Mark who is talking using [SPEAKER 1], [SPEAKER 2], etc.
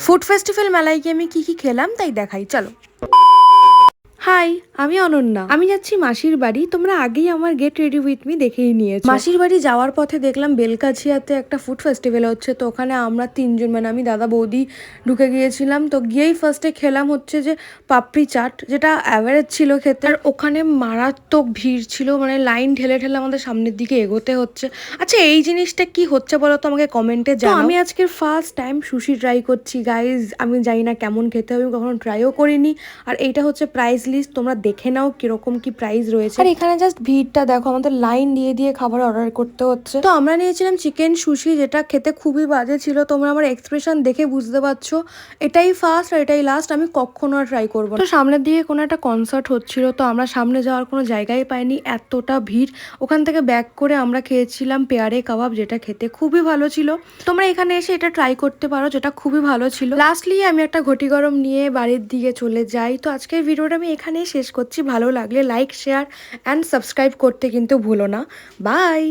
[SPEAKER 1] Food festival মেলায় গিয়ে আমি কি খেলাম তাই দেখাই, চলো। হাই, আমি অনন্যা। আমি যাচ্ছি মাসির বাড়ি। তোমরা আগেই আমার গেট রেডি উইথ মি দেখেই নিয়েছো। মাসির বাড়ি যাওয়ার পথে দেখলাম বেলকাছিয়াতে একটা ফুড ফেস্টিভ্যাল হচ্ছে, তো ওখানে আমরা তিনজন মানে আমি, দাদা, বৌদি ঢুকে গিয়েছিলাম। তো গিয়েই ফার্স্টে খেলাম হচ্ছে যে পাপড়ি চাট, যেটা অ্যাভারেজ ছিল খেতে। আর ওখানে মারাত্মক ভিড় ছিল, মানে লাইন ঠেলে ঠেলে আমাদের সামনের দিকে এগোতে হচ্ছে। আচ্ছা, এই জিনিসটা কি হচ্ছে বলো তো, আমাকে কমেন্টে জানাও। আমি আজকে ফার্স্ট টাইম সুশি ট্রাই করছি গাইজ। আমি জানি না কেমন খেতে হবে, কখনো ট্রাইও করিনি। আর এইটা হচ্ছে প্রাইস লিস্ট, তোমরা দেখে নাও কিরকম কি প্রাইস রয়েছে। আর এখানে জাস্ট ভিড়টা দেখো, আমাদের লাইন দিয়ে দিয়ে খাবার অর্ডার করতে হচ্ছে। তো আমরা নিয়েছিলাম চিকেন সুশি, যেটা খেতে খুবই বাজে ছিল। তোমরা আমার এক্সপ্রেশন দেখে বুঝতে পারছো এটাই ফার্স্ট আর এটাই লাস্ট, আমি কখনো আর ট্রাই করবো না। তো সামনের দিকে কোনো একটা কনসার্ট হচ্ছিল, তো আমরা সামনে যাওয়ার কোনো জায়গায় পাইনি, এতটা ভিড়। ওখান থেকে ব্যাক করে আমরা খেয়েছিলাম পেয়ারে কাবাব, যেটা খেতে খুবই ভালো ছিল। তোমরা এখানে এসে এটা ট্রাই করতে পারো, যেটা খুবই ভালো ছিল। লাস্টলি আমি একটা ঘটি গরম নিয়ে বাড়ির দিকে চলে যাই। তো আজকের ভিডিওটা আমি এখানেই শেষ করছি। ভালো লাগলে লাইক, শেয়ার অ্যান্ড সাবস্ক্রাইব করতে কিন্তু ভুলো না। বাই।